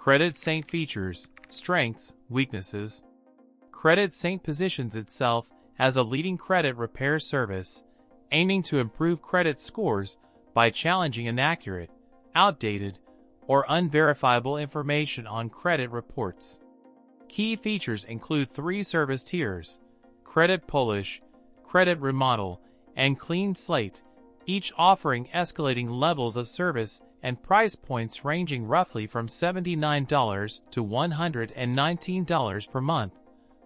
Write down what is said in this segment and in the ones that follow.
Credit Saint features, strengths, weaknesses. Credit Saint positions itself as a leading credit repair service, aiming to improve credit scores by challenging inaccurate, outdated, or unverifiable information on credit reports. Key features include 3 service tiers: Credit Polish, Credit Remodel, and Clean Slate, each offering escalating levels of service and price points ranging roughly from $79 to $119 per month,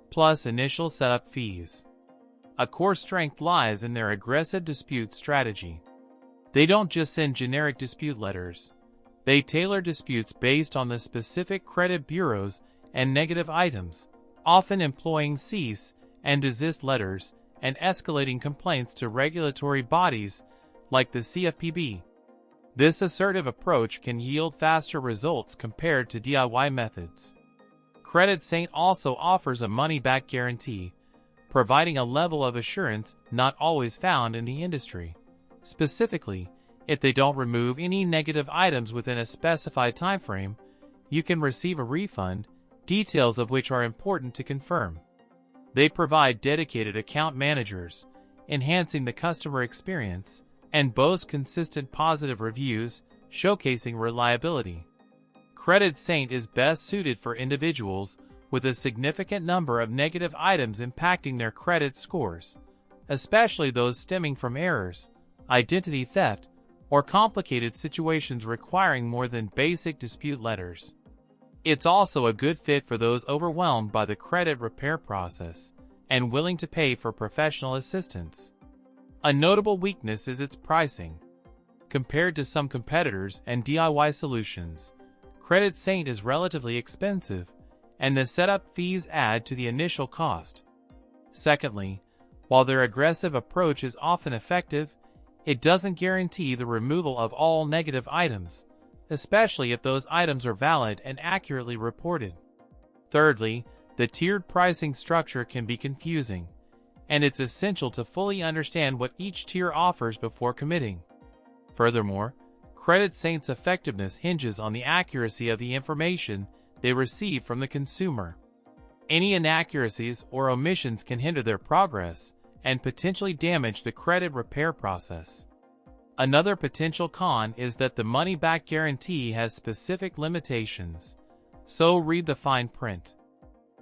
plus initial setup fees. A core strength lies in their aggressive dispute strategy. They don't just send generic dispute letters. They tailor disputes based on the specific credit bureaus and negative items, often employing cease and desist letters and escalating complaints to regulatory bodies like the CFPB. This assertive approach can yield faster results compared to DIY methods. Credit Saint also offers a money-back guarantee, providing a level of assurance not always found in the industry. Specifically, if they don't remove any negative items within a specified timeframe, you can receive a refund, details of which are important to confirm. They provide dedicated account managers, enhancing the customer experience, and boast consistent positive reviews, showcasing reliability. Credit Saint is best suited for individuals with a significant number of negative items impacting their credit scores, especially those stemming from errors, identity theft, or complicated situations requiring more than basic dispute letters. It's also a good fit for those overwhelmed by the credit repair process and willing to pay for professional assistance. A notable weakness is its pricing. Compared to some competitors and DIY solutions, Credit Saint is relatively expensive, and the setup fees add to the initial cost. Secondly, while their aggressive approach is often effective, it doesn't guarantee the removal of all negative items, especially if those items are valid and accurately reported. Thirdly, the tiered pricing structure can be confusing, and it's essential to fully understand what each tier offers before committing. Furthermore, Credit Saint's effectiveness hinges on the accuracy of the information they receive from the consumer. Any inaccuracies or omissions can hinder their progress and potentially damage the credit repair process. Another potential con is that the money-back guarantee has specific limitations, so read the fine print.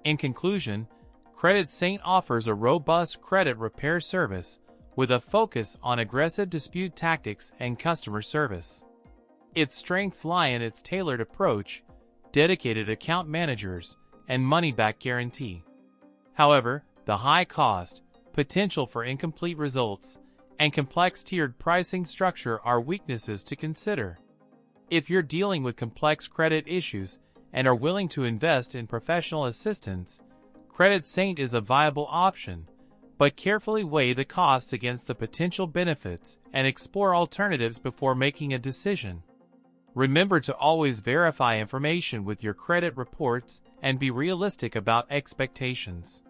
In conclusion, Credit Saint offers a robust credit repair service with a focus on aggressive dispute tactics and customer service. Its strengths lie in its tailored approach, dedicated account managers, and money-back guarantee. However, the high cost, potential for incomplete results, and complex tiered pricing structure are weaknesses to consider. If you're dealing with complex credit issues and are willing to invest in professional assistance, Credit Saint is a viable option, but carefully weigh the costs against the potential benefits and explore alternatives before making a decision. Remember to always verify information with your credit reports and be realistic about expectations.